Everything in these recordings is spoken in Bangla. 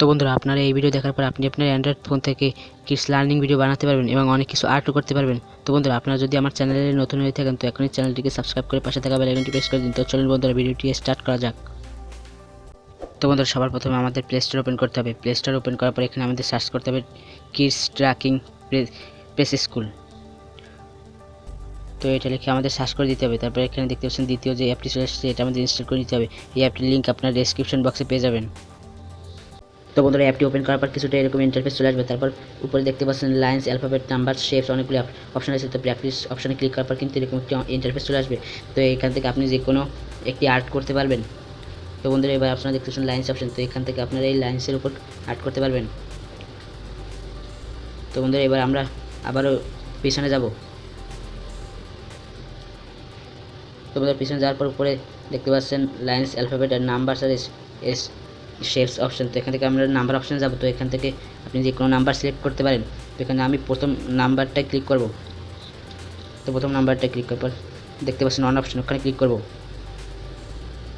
তো বন্ধুরা, আপনারা এই ভিডিও দেখার পর আপনি আপনার অ্যান্ড্রয়েড ফোন থেকে কিডস লার্নিং ভিডিও বানাতে পারবেন এবং অনেক কিছু আর্টও করতে পারবেন। তো বন্ধুরা, আপনারা যদি আমার চ্যানেলে নতুন হয়ে থাকেন তো এখনই চ্যানেলটিকে সাবস্ক্রাইব করে পাশে থাকা বেল আইকনটি প্রেস করে দিন। তো চলুন বন্ধুরা, ভিডিওটি স্টার্ট করা যাক। তো বন্ধুরা, সবার প্রথমে আমাদের প্লে স্টোর ওপেন করতে হবে। প্লে স্টোর ওপেন করার পর এখানে আমাদের সার্চ করতে হবে কিডস ট্র্যাকিং প্রেস স্কুল। তো এটা লিখে আমাদের সার্চ করে দিতে হবে। তারপর এখানে দেখতে পাচ্ছেন দ্বিতীয় যে অ্যাপটি চলে আসছে, এটা আমাদের ইনস্টল করে নিতে হবে। এই অ্যাপটির লিঙ্ক আপনার ডেসক্রিপশন বক্সে পেয়ে যাবেন। তো বন্ধুরা, অ্যাপটি ওপেন করার পর কিছুটা এরকম ইন্টারফেস চলে আসবে। তারপর উপরে দেখতে পাচ্ছেন লাইন্স, অ্যালফাবেট, নাম্বার, শেপস অনেকগুলি অপশন আছে। তো প্র্যাকটিস অপশনে ক্লিক করার পর কিন্তু এরকম একটি ইন্টারফেস চলে আসবে। তো এখান থেকে আপনি যে কোনো একটি আর্ট করতে পারবেন। তো বন্ধুরা, এবার আপনারা দেখতে পাচ্ছেন লাইন্স অপশন। তো এখান থেকে আপনারা এই লাইন্সের উপর আর্ট করতে পারবেন। তো বন্ধুরা, এবার আমরা আবারও পিছনে যাব। তো বন্ধুরা, পিছনে যাওয়ার পর উপরে দেখতে পাচ্ছেন লাইন্স, অ্যালফাবেট আর নাম্বার আর এস শেপস অপশন। তো এখান থেকে আমরা নাম্বার অপশানে যাব। তো এখান থেকে আপনি যে কোনো নাম্বার সিলেক্ট করতে পারেন। তো এখানে আমি প্রথম নাম্বারটায় ক্লিক করব। তো প্রথম নাম্বারটায় ক্লিক করার পর দেখতে পাচ্ছেন অন অপশন, ওখানে ক্লিক করব।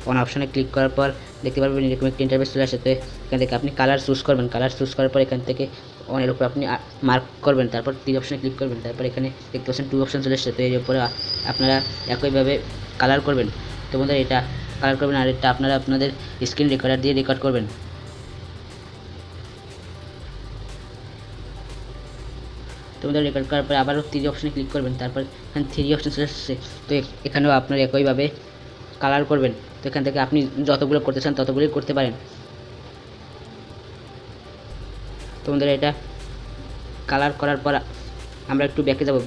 অন অপশানে ক্লিক করার পর দেখতে পারবেন এরকম একটি ইন্টারফেস চলে আসে। তো এখান থেকে আপনি কালার চুজ করবেন। কালার চুজ করার পর এখান থেকে অনের উপর আপনি মার্ক করবেন। তারপর 3 অপশানে ক্লিক করবেন। তারপর এখানে দেখতে পাচ্ছেন 2 অপশান চলে এসেছে। তো এর উপরে আপনারা একইভাবে কালার করবেন। তো বন্ধুরা, এটা কালার করবেন আর এটা আপনারা আপনাদের স্ক্রিন রেকর্ডার দিয়ে রেকর্ড করবেন। তো বন্ধুরা, রেকর্ড করার পর আবারও 3 অপশানে ক্লিক করবেন। তারপর এখানে 3 অপশান চলে এসেছে। তো এখানেও আপনারা একইভাবে কালার করবেন। তো এখান থেকে আপনি যতগুলো করতে চান ততগুলোই করতে পারেন। তো বন্ধুরা, এটা কালার করার পর আমরা একটু ব্যাকে যাব।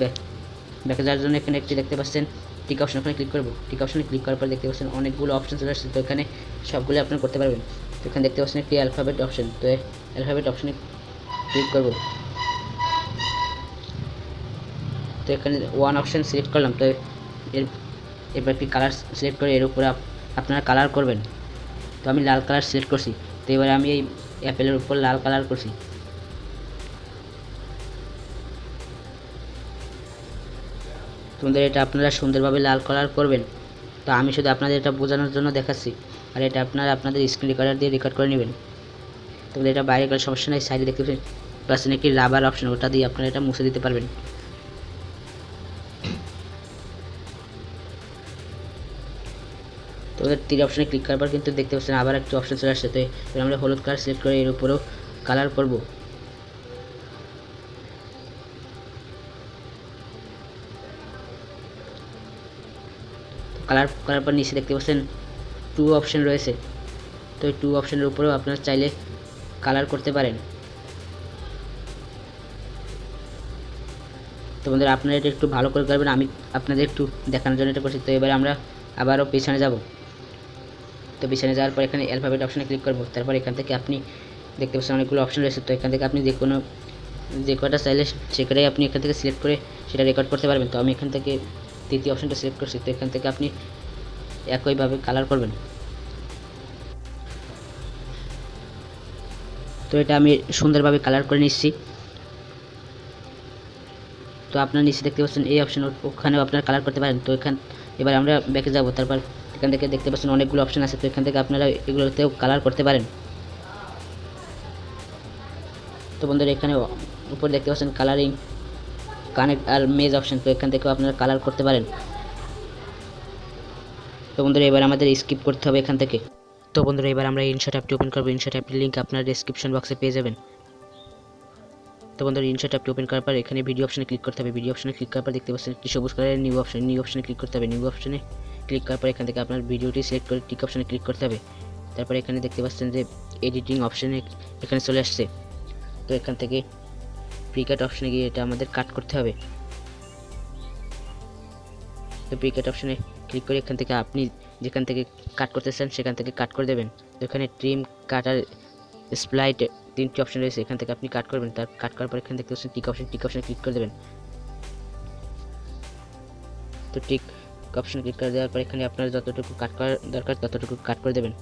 ব্যাকে যাওয়ার জন্য এখানে একটি দেখতে পাচ্ছেন টিক অপশন, ওখানে ক্লিক করব। টিক অপশনে ক্লিক করার পর দেখতে পাচ্ছেন অনেকগুলো অপশন চলে আসছে। তো এখানে সবগুলো আপনারা করতে পারবেন। তো এখানে দেখতে পাচ্ছেন একটি অ্যালফাবেট অপশন। তো অ্যালফাবেট অপশনে ক্লিক করব। তো এখানে 1 অপশন সিলেক্ট করলাম। তো এরপর একটি কালার সিলেক্ট করে এর উপরে আপনারা কালার করবেন। তো আমি লাল কালার সিলেক্ট করছি। তো এবারে আমি এই অ্যাপেলের উপর লাল কালার করছি। তোমাদের এটা আপনারা সুন্দরভাবে লাল কালার করবেন। তো আমি শুধু আপনাদের এটা বোঝানোর জন্য দেখাচ্ছি, আর এটা আপনারা আপনাদের স্ক্রিন রেকর্ডার দিয়ে রেকর্ড করে নেবেন। তোমাদের এটা বাইরে গেলে সমস্যা নেই। সাইডে দেখতে পাচ্ছেন একটি রাবার অপশন, ওটা দিয়ে আপনারা এটা মুছে দিতে পারবেন। তো ওদের 3 অপশনে ক্লিক করার পর কিন্তু দেখতে পাচ্ছেন আবার একটি অপশন চলে আসছে। তো আমরা হলুদ কালার সিলেক্ট করে এর উপরেও কালার করব। কালার করার পর নিচে দেখতে পাচ্ছেন 2 অপশন রয়েছে। তো এই 2 অপশনের উপরেও আপনারা চাইলে কালার করতে পারেন। তো বন্ধুরা, আপনারা এটা একটু ভালো করে করবেন, আমি আপনাদের একটু দেখানোর জন্য এটা করছি। তো এবারে আমরা আবারও পিছনে যাব। তো পিছনে যাওয়ার পর এখানে অ্যালফাবেট অপশনে ক্লিক করব। তারপর এখান থেকে আপনি দেখতে পাচ্ছেন অনেকগুলো অপশন রয়েছে। তো এখান থেকে আপনি যে কটা চাইলে সেটাই আপনি এখান থেকে সিলেক্ট করে সেটা রেকর্ড করতে পারবেন। তো আমি এখান থেকে তৃতীয় অপশনটা সিলেক্ট করছি। তো এখান থেকে আপনি একইভাবে কালার করবেন। তো এটা আমি সুন্দরভাবে কালার করে নিচ্ছি। তো আপনার নিচে দেখতে পাচ্ছেন এই অপশন, ওখানেও আপনারা কালার করতে পারেন। তো এবার আমরা ব্যাকে যাব। তারপর এখান থেকে দেখতে পাচ্ছেন অনেকগুলো অপশন আছে। তো এখান থেকে আপনারা এগুলোতেও কালার করতে পারেন। তো বন্ধুরা, এখানে উপর দেখতে পাচ্ছেন কালারিং, কানেক্ট আর মেজ অপশন। তো এখান থেকেও আপনারা কালার করতে পারেন। তো বন্ধুরা, এবার আমাদের স্কিপ করতে হবে এখান থেকে। তো বন্ধুরা, এবার আমরা ইনশট অ্যাপটি ওপেন করব। ইনশট অ্যাপটির লিঙ্ক আপনার ডেসক্রিপশন বক্সে পেয়ে যাবেন। তো বন্ধুরা, ইনশট অ্যাপটি ওপেন করার পর এখানে ভিডিও অপশনে ক্লিক করতে হবে। ভিডিও অপশনে ক্লিক করার পর দেখতে পাচ্ছেন একটি সবুজ কালারের নিউ অপশন। নিউ অপশনে ক্লিক করতে হবে। নিউ অপশনে ক্লিক করার পর এখান থেকে আপনার ভিডিওটি সিলেক্ট করে টিক অপশনে ক্লিক করতে হবে। তারপর এখানে দেখতে পাচ্ছেন যে এডিটিং অপশনে এখানে চলে আসছে। তো এখান থেকে প্রিকাট অপশনে গিয়ে এটা আমাদের কাট করতে হবে। তো প্রিকাট অপশনে ক্লিক করে এখান থেকে আপনি যেখান থেকে কাট করতে চান সেখান থেকে কাট করে দেবেন। তো এখানে ট্রিম, কাট আর স্প্লাইট 3টি অপশন রয়েছে। এখান থেকে আপনি কাট করবেন। তার কাট করার পর এখানে দেখতে পাচ্ছেন টিক অপশনে ক্লিক করে দেবেন। তো টিক অপশনে ক্লিক করে দেওয়ার পর এখানে আপনার যতটুকু কাট করার দরকার ততটুকু কাট করে দেবেন।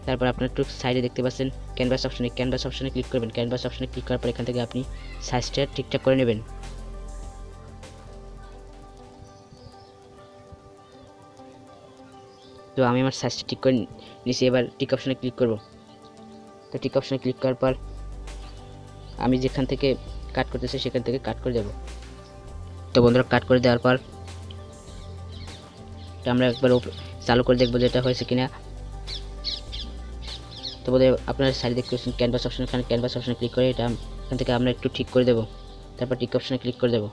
তারপর আপনার একটু সাইডে দেখতে পাচ্ছেন ক্যানভাস অপশনে ক্লিক করবেন। ক্যানভাস অপশনে ক্লিক করার পর এখান থেকে আপনি সাইজটা ঠিকঠাক করে নেবেন। তো আমি আমার সাইজটা ঠিক করে নিয়েছি। এবার টিক অপশনে ক্লিক করব। তো টিক অপশানে ক্লিক করার পর আমি যেখান থেকে কাট করতেছি সেখান থেকে কাট করে দেব। তো বন্ধুরা কাট করে দেওয়ার পর আমরা একবার চালু করে দেখবো যে এটা হয়েছে কিনা। তো বন্ধুরা আপনারা সাইডে দেখতে পাচ্ছেন ক্যানভাস অপশন, এখানে ক্যানভাস অপশনে ক্লিক করে এটা এখান থেকে আমরা একটু ঠিক করে দেব। তারপর টিক অপশনে ক্লিক করে দেব।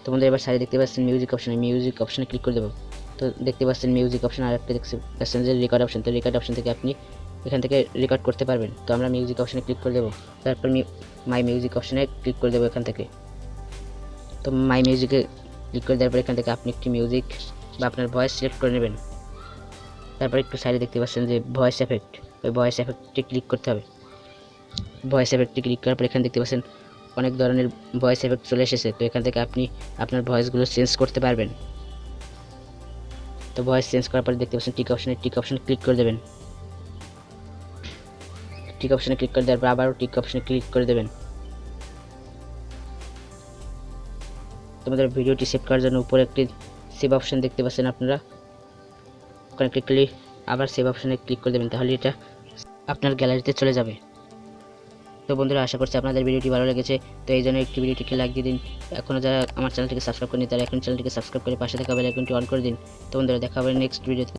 তো বন্ধুরা এবার সাইডে দেখতে পাচ্ছেন মিউজিক অপশনে ক্লিক করে দেব। তো দেখতে পাচ্ছেন মিউজিক অপশন, আর একটা দেখতে পাচ্ছেন যে রেকর্ড অপশন। তো রেকর্ড অপশন থেকে আপনি এখান থেকে রেকর্ড করতে পারবেন। তো আমরা মিউজিক অপশনে ক্লিক করে দেব। তারপর মাই মিউজিক অপশনে ক্লিক করে দেবো এখান থেকে। তো মাই মিউজিকে ক্লিক করে দেওয়ার পর এখান থেকে আপনি একটি মিউজিক বা আপনার ভয়েস সিলেক্ট করে নেবেন। তারপর একটু সাইডে দেখতে পাচ্ছেন যে ভয়েস এফেক্ট, ওই ভয়েস এফেক্টটি ক্লিক করতে হবে। ভয়েস এফেক্টটি ক্লিক করার পর এখানে দেখতে পাচ্ছেন অনেক ধরনের ভয়েস এফেক্ট চলে এসেছে। তো এখান থেকে আপনি আপনার ভয়েসগুলো চেঞ্জ করতে পারবেন। তো ভয়েস চেঞ্জ করার পর দেখতে পাচ্ছেন টিক অপশনে ক্লিক করে দেবেন। টিক অপশনে ক্লিক করে দেওয়ার পর আবারও টিক অপশনে ক্লিক করে দেবেন। তোমাদের ভিডিওটি সেভ করার জন্য উপরে একটি সেভ অপশন দেখতে পাচ্ছেন আপনারা, ওখানে ক্লিক করলে আবার সেভ অপশনে ক্লিক করে দেবেন, তাহলে এটা আপনার গ্যালারিতে চলে যাবে। তো বন্ধুরা আশা করছি আপনাদের ভিডিওটি ভালো লেগেছে। তো এই জন্য একটি ভিডিওটিকে লাইক দিয়ে দিন। এখনও যারা আমার চ্যানেলটিকে সাবস্ক্রাইব করেনি তারা এখন চ্যানেলটিকে সাবস্ক্রাইব করে পাশে থাকা বেল আইকনটি অন করে দিন। তো বন্ধুরা দেখা হবে নেক্সট ভিডিওতে।